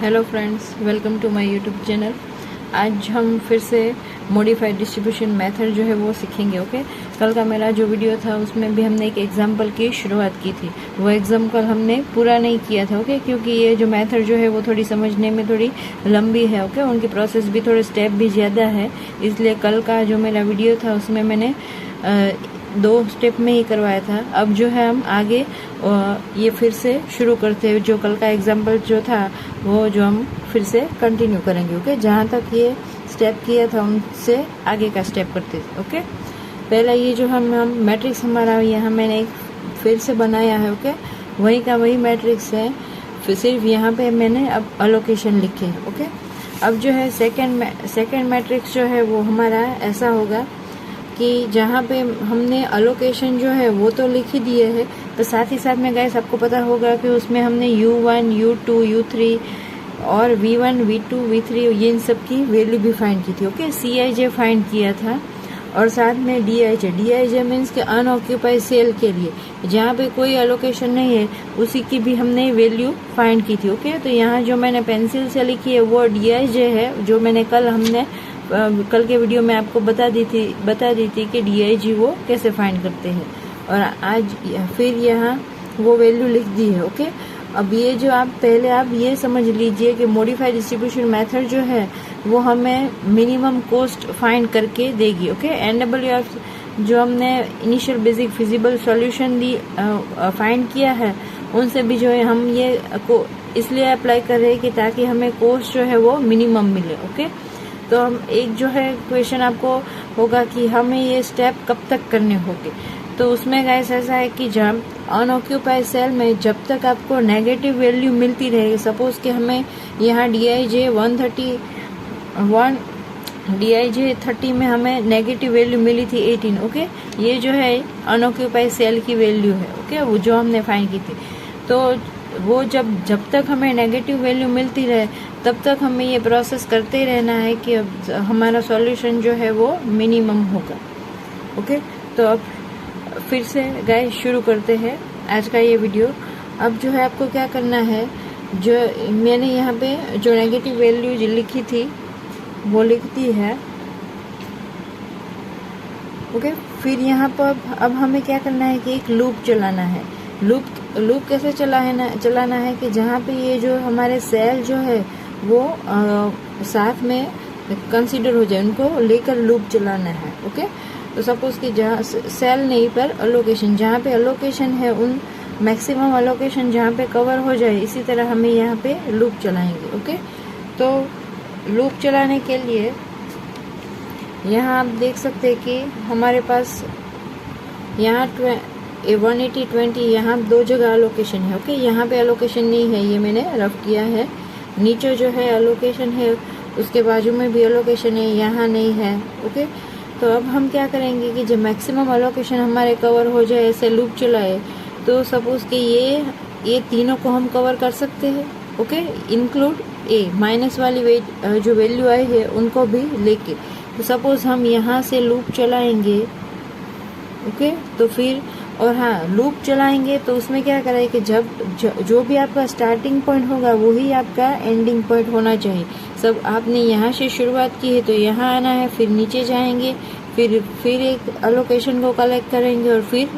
Hello friends, welcome to my YouTube channel. आज हम फिर से मॉडिफाइड डिस्ट्रीब्यूशन मेथड जो है वो सीखेंगे। ओके, कल का मेरा जो वीडियो था उसमें भी हमने एक एग्जांपल की शुरुआत की थी। वो एग्जांपल हमने पूरा नहीं किया था। ओके, क्योंकि ये जो मेथड जो है वो थोड़ी समझने में थोड़ी लंबी है। ओके, उनकी प्रोसेस भी थोड़े स्टेप भी ज़्यादा है, इसलिए कल का जो मेरा वीडियो था उसमें मैंने 2 स्टेप में ही करवाया था। अब जो है हम आगे ये फिर से शुरू करते हैं। जो कल का एग्जाम्पल जो था वो जो हम फिर से कंटिन्यू करेंगे। ओके, जहाँ तक ये स्टेप किया था उनसे आगे का स्टेप करते थे। ओके, पहला ये जो हम मैट्रिक्स हमारा यहाँ मैंने एक फिर से बनाया है। ओके, वही का वही मैट्रिक्स है, फिर सिर्फ यहाँ पे मैंने अब अलोकेशन लिखे हैं। ओके, अब जो है सेकेंड मैट्रिक्स जो है वो हमारा ऐसा होगा कि जहाँ पे हमने अलोकेशन जो है वो तो लिख ही दिए है, तो साथ ही साथ में गाइस आपको पता होगा कि उसमें हमने U1, U2, U3 और V1, V2, V3 ये इन सब की वैल्यू भी फाइंड की थी। ओके, CIJ फाइंड किया था और साथ में DIJ मीन्स के अनऑक्यूपाइड सेल के लिए जहाँ पे कोई अलोकेशन नहीं है उसी की भी हमने वैल्यू फाइंड की थी। ओके, तो यहाँ जो मैंने पेंसिल से लिखी है वो DIJ है, जो मैंने कल के वीडियो में आपको बता दी थी कि DIJ वो कैसे फाइंड करते हैं, और आज फिर यहाँ वो वैल्यू लिख दी है। ओके, अब ये जो आप ये समझ लीजिए कि मॉडिफाइड डिस्ट्रीब्यूशन मेथड जो है वो हमें मिनिमम कॉस्ट फाइंड करके देगी। ओके, NWF जो हमने इनिशियल बेसिक फिजिबल सॉल्यूशन दी फाइंड किया है उनसे भी जो है हम ये को इसलिए अप्लाई कर रहे हैं कि ताकि हमें कॉस्ट जो है वो मिनिमम मिले। ओके, तो हम एक जो है क्वेश्चन आपको होगा कि हमें ये स्टेप कब तक करने होंगे, तो उसमें गाइस ऐसा है कि जब अनऑक्यूपाइड सेल में जब तक आपको नेगेटिव वैल्यू मिलती रहेगी, सपोज कि हमें यहाँ DIJ 30 में हमें नेगेटिव वैल्यू मिली थी 18। ओके, ये जो है अनऑक्यूपाइड सेल की वैल्यू है। ओके, वो जो हमने फाइंड की थी, तो वो जब तक हमें नेगेटिव वैल्यू मिलती रहे तब तक हमें ये प्रोसेस करते ही रहना है कि अब हमारा सॉल्यूशन जो है वो मिनिमम होगा। ओके, तो अब फिर से गाइस शुरू करते हैं आज का ये वीडियो। अब जो है आपको क्या करना है, जो मैंने यहाँ पे जो नेगेटिव वैल्यू लिखी थी वो लिखती है। ओके, फिर यहाँ पर अब हमें क्या करना है कि एक लूप चलाना है। लूप कैसे चलाना है कि जहाँ पे ये जो हमारे सेल जो है वो साथ में कंसीडर हो जाए, उनको लेकर लूप चलाना है। ओके, तो सपोज कि जहाँ सेल नहीं पर अलोकेशन, जहाँ पे अलोकेशन है उन मैक्सिमम अलोकेशन जहाँ पे कवर हो जाए, इसी तरह हमें यहाँ पे लूप चलाएंगे। ओके, तो लूप चलाने के लिए यहाँ आप देख सकते हैं कि हमारे पास यहाँ 180, 20 यहाँ 2 जगह अलोकेशन है। ओके, यहाँ पे अलोकेशन नहीं है, ये मैंने रफ किया है। नीचे जो है अलोकेशन है, उसके बाजू में भी अलोकेशन है, यहाँ नहीं है। ओके, तो अब हम क्या करेंगे कि जब मैक्सिमम अलोकेशन हमारे कवर हो जाए, ऐसे लूप चलाए, तो सपोज कि ये तीनों को हम कवर कर सकते हैं। ओके, इंक्लूड माइनस वाली जो वैल्यू आई है उनको भी लेके, तो सपोज हम यहाँ से लूप चलाएंगे। ओके, तो फिर और हाँ, लूप चलाएंगे तो उसमें क्या करें कि जो भी आपका स्टार्टिंग पॉइंट होगा वही आपका एंडिंग पॉइंट होना चाहिए। सब आपने यहाँ से शुरुआत की है तो यहाँ आना है, फिर नीचे जाएंगे, फिर एक अलोकेशन को कलेक्ट करेंगे और फिर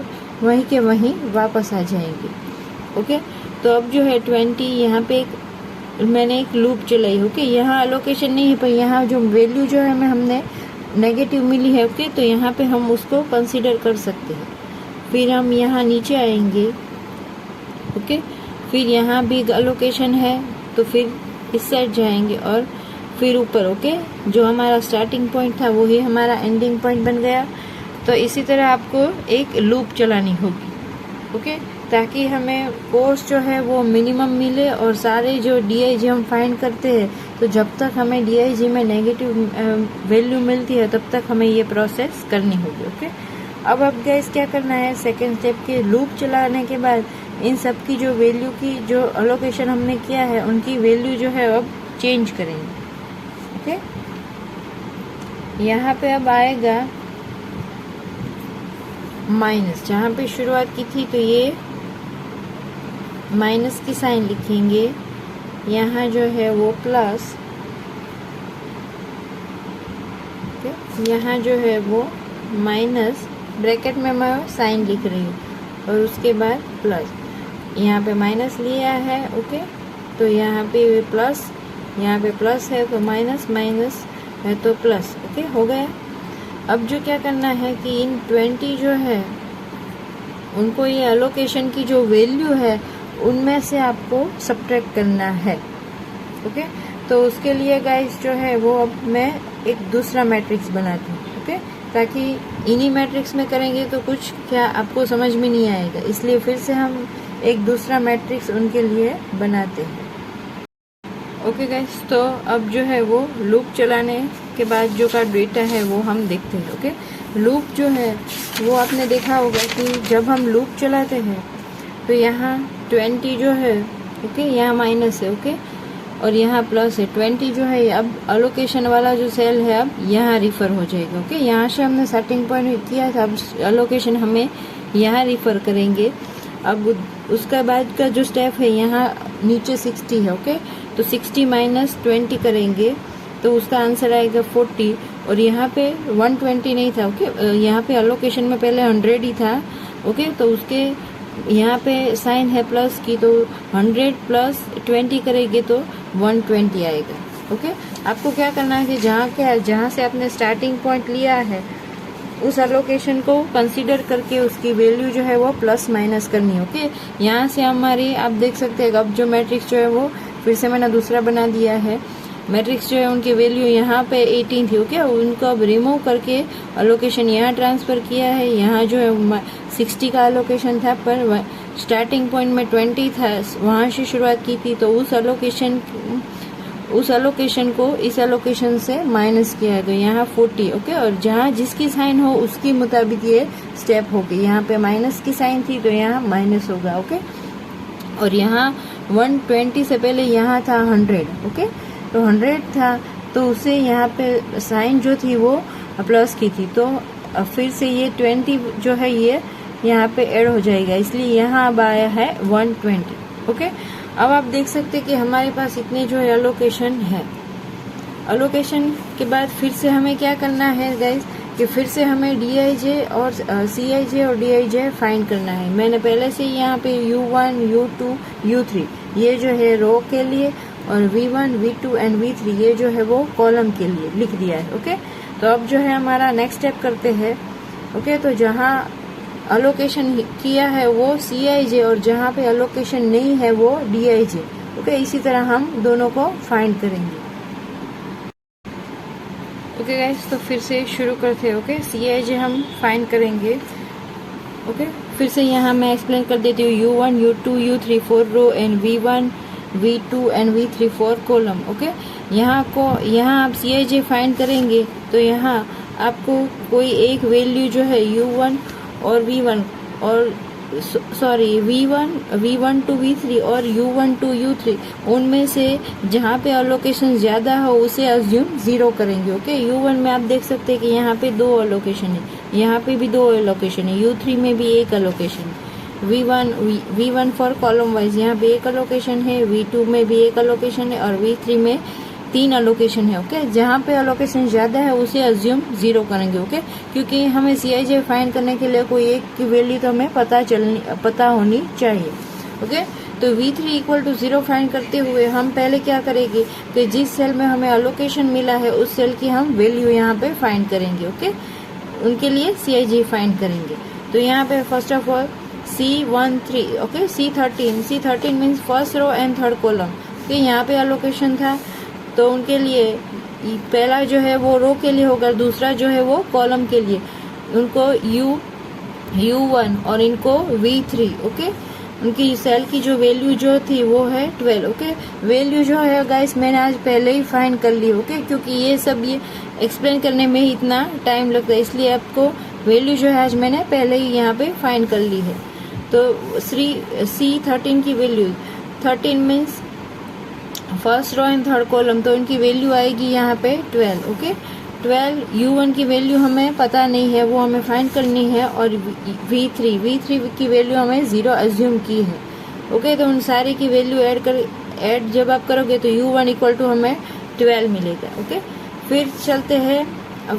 वहीं के वहीं वापस आ जाएंगे। ओके, तो अब जो है 20 यहाँ पे मैंने एक लूप चलाई। ओके, यहाँ अलोकेशन नहीं है पर यहाँ जो वैल्यू जो है हमने नेगेटिव मिली है। ओके, तो यहाँ पे हम उसको कंसीडर कर सकते हैं। फिर हम यहाँ नीचे आएंगे। ओके, फिर यहाँ भी अलोकेशन है तो फिर इस साइड जाएंगे और फिर ऊपर। ओके, जो हमारा स्टार्टिंग पॉइंट था वही हमारा एंडिंग पॉइंट बन गया। तो इसी तरह आपको एक लूप चलानी होगी। ओके, ताकि हमें कोस्ट जो है वो मिनिमम मिले, और सारे जो DIJ हम फाइंड करते हैं तो जब तक हमें DIJ में नेगेटिव वैल्यू मिलती है तब तक हमें ये प्रोसेस करनी होगी। ओके, अब गाइस क्या करना है, सेकेंड स्टेप के लूप चलाने के बाद इन सब की जो वैल्यू की जो अलोकेशन हमने किया है उनकी वैल्यू जो है अब चेंज करेंगे। ओके, यहाँ पे अब आएगा माइनस, जहाँ पे शुरुआत की थी तो ये माइनस की साइन लिखेंगे। यहाँ जो है वो प्लस, यहाँ जो है वो माइनस, ब्रैकेट में मैं साइन लिख रही हूँ, और उसके बाद प्लस, यहाँ पे माइनस लिया है। ओके, तो यहाँ पे प्लस, यहाँ पे प्लस है तो माइनस, माइनस है तो प्लस। ओके, हो गया। अब जो क्या करना है कि इन 20 जो है उनको ये एलोकेशन की जो वैल्यू है उनमें से आपको सब्ट्रैक्ट करना है। ओके, तो उसके लिए गाइस जो है वो अब मैं एक दूसरा मैट्रिक्स बनाती हूँ। ओके, ताकि इन्हीं मैट्रिक्स में करेंगे तो कुछ क्या आपको समझ में नहीं आएगा, इसलिए फिर से हम एक दूसरा मैट्रिक्स उनके लिए बनाते हैं। ओके गाइस, तो अब जो है वो लूप चलाने के बाद जो का डेटा है वो हम देखते हैं। ओके, लूप जो है वो आपने देखा होगा कि जब हम लूप चलाते हैं तो यहाँ 20 जो है, ओके, यहाँ माइनस है। ओके, और यहाँ प्लस है। 20 जो है अब अलोकेशन वाला जो सेल है अब यहाँ रिफर हो जाएगा। ओके, यहाँ से हमने स्टार्टिंग पॉइंट किया था, अब अलोकेशन हमें यहाँ रिफर करेंगे। अब उसका बाद का जो स्टेप है यहाँ नीचे 60 है। ओके, तो 60 माइनस 20 करेंगे तो उसका आंसर आएगा 40, और यहाँ पे 120 नहीं था। ओके, यहाँ पे अलोकेशन में पहले 100 ही था। ओके, तो उसके यहाँ पे साइन है प्लस की, तो 100 प्लस 20 करेंगे तो 120 आएगा। ओके, आपको क्या करना है कि जहाँ से आपने स्टार्टिंग पॉइंट लिया है उस अलोकेशन को कंसीडर करके उसकी वैल्यू जो है वो प्लस माइनस करनी है। ओके, यहाँ से हमारी आप देख सकते हैं अब जो मैट्रिक्स जो है वो फिर से मैंने दूसरा बना दिया है। मैट्रिक्स जो है उनकी वैल्यू यहाँ पे 18 थी। ओके, उनको अब रिमूव करके अलोकेशन यहाँ ट्रांसफर किया है। यहाँ जो है 60 का अलोकेशन था, पर स्टार्टिंग पॉइंट में 20 था, वहाँ से शुरुआत की थी, तो उस अलोकेशन को इस अलोकेशन से माइनस किया है, तो यहाँ 40। ओके, और जहाँ जिसकी साइन हो उसकी मुताबिक ये स्टेप होगी। यहाँ पे माइनस की साइन थी तो यहाँ माइनस होगा। ओके, और यहाँ 120 से पहले यहाँ था 100। ओके, तो 100 था तो उसे यहाँ पे साइन जो थी वो प्लस की थी, तो फिर से ये 20 जो है ये यहाँ पे ऐड हो जाएगा, इसलिए यहाँ अब आया है 120। ओके, अब आप देख सकते हैं कि हमारे पास इतने जो है अलोकेशन है। अलोकेशन के बाद फिर से हमें क्या करना है गाइस कि फिर से हमें DIJ और CIJ और DIJ फाइंड करना है। मैंने पहले से यहाँ पे U1, U2, U3 ये जो है रो के लिए, और V1, V2 एंड V3 ये जो है वो कॉलम के लिए लिख दिया है। ओके, तो अब जो है हमारा नेक्स्ट स्टेप करते हैं। ओके, तो जहाँ अलोकेशन किया है वो CIJ और जहाँ पे अलोकेशन नहीं है वो DIJ। ओके, इसी तरह हम दोनों को फाइंड करेंगे। ओके गाइस, तो फिर से शुरू करते हैं। ओके, CIJ हम फाइंड करेंगे। ओके, फिर से यहाँ मैं एक्सप्लेन कर देती हूँ। U1, U2, U3 4 row and V1, V2 and V3 4 column. Okay, यहाँ आप CIJ फाइंड करेंगे तो यहाँ आपको कोई एक वैल्यू जो है U1 और V1 और V1 to V3 और U1 to U3 उनमें से जहाँ पे अलोकेशन ज़्यादा हो उसे अज्यूम 0 करेंगे। ओके, U1 में आप देख सकते हैं कि यहाँ पे 2 अलोकेशन है, यहाँ पे भी 2 अलोकेशन है, U3 में भी 1 अलोकेशन है, V1 फॉर कॉलम वाइज यहाँ पे 1 अलोकेशन है, V2 में भी 1 अलोकेशन है और V3 में 3 अलोकेशन है। ओके, जहाँ पे अलोकेशन ज़्यादा है उसे अज्यूम 0 करेंगे। ओके, क्योंकि हमें CIJ फाइंड करने के लिए कोई एक की वैल्यू तो हमें पता होनी चाहिए। ओके, तो V3 इक्वल टू 0 फाइंड करते हुए हम पहले क्या करेंगे कि जिस सेल में हमें अलोकेशन मिला है उस सेल की हम वैल्यू यहाँ पे फाइंड करेंगे। ओके, उनके लिए CIJ फाइंड करेंगे। तो यहाँ पे first of all C13, okay, C13 means first row and third column. Okay, यहाँ पे अलोकेशन था तो उनके लिए पहला जो है वो रो के लिए होगा, दूसरा जो है वो कॉलम के लिए, उनको U1 और इनको V3। ओके, उनकी सेल की जो वैल्यू जो थी वो है 12। ओके, वैल्यू जो है गाइस मैंने आज पहले ही फाइंड कर ली। ओके, क्योंकि ये सब ये एक्सप्लेन करने में ही इतना टाइम लगता है, इसलिए आपको वैल्यू जो है आज मैंने पहले ही यहाँ पे फाइंड कर ली है। तो C13 की value 13 means first row and third column, तो इनकी वैल्यू आएगी यहाँ पे 12। ओके, 12 U1 की वैल्यू हमें पता नहीं है, वो हमें फाइंड करनी है, और V3 की वैल्यू हमें 0 अज्यूम की है। ओके, तो उन सारे की वैल्यू ऐड जब आप करोगे तो U1 इक्वल टू हमें 12 मिलेगा। ओके, फिर चलते हैं,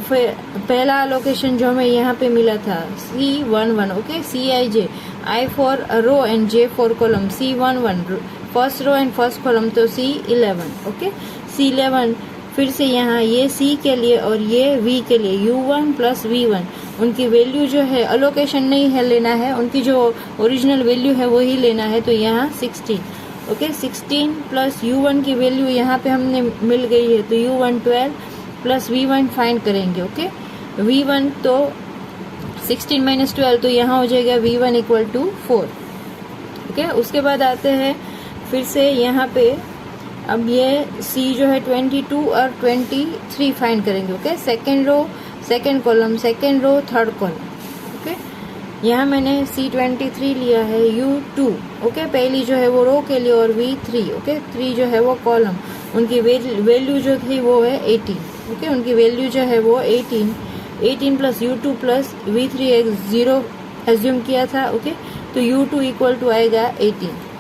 फिर पहला लोकेशन जो हमें यहाँ पे मिला था C11। Okay, CIJ, I for row and J for column, C11 first row and first column, तो C11। ओके, C11 फिर से यहाँ ये C के लिए और ये V के लिए U1 प्लस V1, उनकी वैल्यू जो है अलोकेशन नहीं है लेना है, उनकी जो ओरिजिनल वैल्यू है वही लेना है, तो यहाँ 16। ओके, 16 प्लस U1 की वैल्यू यहाँ पे हमने मिल गई है, तो U1 12 प्लस V1 फाइंड करेंगे। ओके, V1 तो 16 माइनस 12, तो यहाँ हो जाएगा V1 इक्वल टू 4। ओके, उसके बाद आते हैं फिर से यहाँ पे, अब ये C जो है 22 और 23 फाइंड करेंगे। Okay, second row second column, second row third column. Okay, यहाँ मैंने C23 लिया है, U2। ओके, पहली जो है वो रो के लिए और V3। ओके, 3 जो है वो कॉलम, उनकी वैल्यू जो थी वो है 18। ओके, उनकी वैल्यू जो है वो 18 प्लस U2 प्लस V3 एक 0 एज्यूम किया था। ओके, तो U2 इक्वल टू आएगा 18।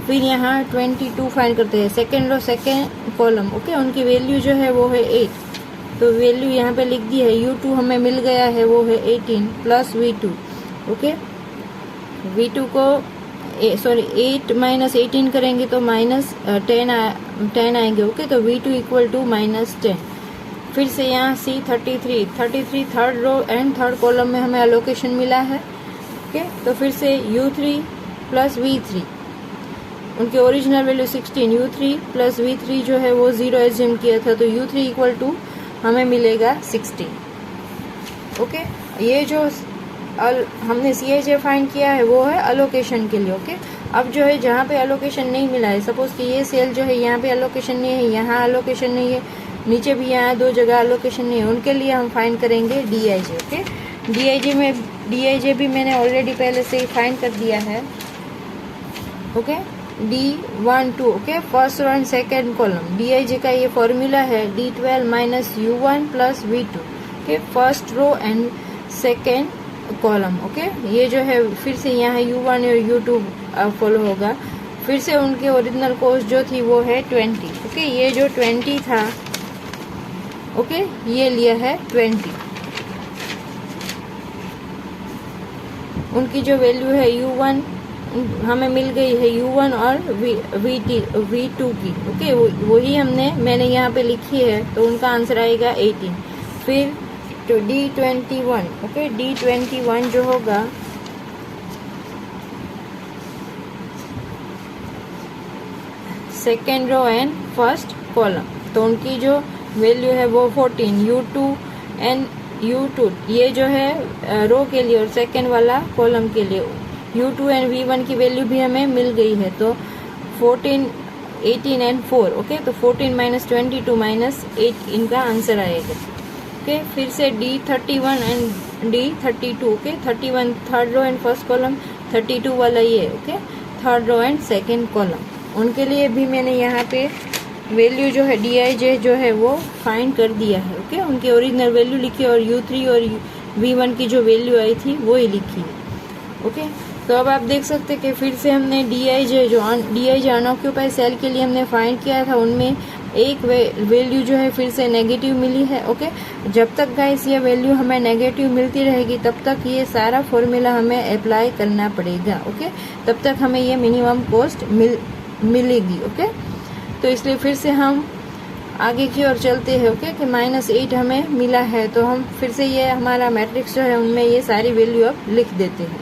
फिर यहाँ 22 फाइंड करते हैं, second row second column. Okay, उनकी वैल्यू जो है वो है 8, तो वैल्यू यहाँ पे लिख दी है। U2 हमें मिल गया है, वो है 18 प्लस V2। ओके, V2 को 8 माइनस 18 करेंगे तो माइनस 10 आएंगे। ओके, तो V2 इक्वल टू माइनस 10। फिर से यहाँ C33 third row and third column में हमें अलोकेशन मिला है। ओके, तो फिर से U3 प्लस V3, उनके original value 16, U3 plus V3 जो है वो 0 एज्यूम किया था, तो U3 इक्वल टू हमें मिलेगा 16। ओके, ये जो हमने CIJ फाइंड किया है वो है अलोकेशन के लिए। ओके, अब जो है जहाँ पे अलोकेशन नहीं मिला है, सपोज कि ये सेल जो है यहाँ पे अलोकेशन नहीं है, यहाँ अलोकेशन नहीं है, नीचे भी यहाँ 2 जगह अलोकेशन नहीं है, उनके लिए हम फाइंड करेंगे DIJ। ओके, DIJ भी मैंने ऑलरेडी पहले से ही फाइंड कर दिया है। Okay, D1 2। Okay, first row and second column, DIJ का ये फॉर्मूला है D12 minus U1 plus V2। Okay, first row and second column. Okay, ये जो है फिर से यहाँ U1 और U2 फॉलो होगा। फिर से उनके ओरिजिनल कॉस्ट जो थी वो है 20। ओके, ये जो 20 था, ओके, ये लिया है 20। उनकी जो वैल्यू है U1 हमें मिल गई है, U1 और V2 की। ओके, वही मैंने यहाँ पे लिखी है, तो उनका आंसर आएगा 18। फिर तो D21। ओके, D21 जो होगा second row and first column, तो उनकी जो वैल्यू है वो 14, U2 एंड U2 ये जो है रो के लिए और सेकेंड वाला कॉलम के लिए, U2 एंड V1 की वैल्यू भी हमें मिल गई है, तो 14, 18 एंड 4। ओके, तो 14 माइनस 22 माइनस 8 इनका आंसर आएगा। ओके, फिर से D31 and D32। Okay, 31 third row and first column, 32 वाला ये। Okay, third row and second column, उनके लिए भी मैंने यहाँ पे वैल्यू जो है DIJ जो है वो फाइंड कर दिया है। ओके, उनकी ओरिजिनल वैल्यू लिखी और U3 और V1 की जो वैल्यू आई थी वो ही लिखी है। ओके, तो अब आप देख सकते हैं कि फिर से हमने DIJ अनऑक्यूपाई सेल के लिए हमने फाइंड किया था, उनमें एक वैल्यू जो है फिर से नेगेटिव मिली है। ओके, जब तक गाइस ये वैल्यू हमें नेगेटिव मिलती रहेगी तब तक ये सारा फॉर्मूला हमें अप्लाई करना पड़ेगा। ओके, तब तक हमें ये मिनिमम कॉस्ट मिलेगी। ओके, तो इसलिए फिर से हम आगे की ओर चलते हैं। ओके, कि -8 हमें मिला है, तो हम फिर से ये हमारा मैट्रिक्स जो है उनमें ये सारी वैल्यू अब लिख देते हैं।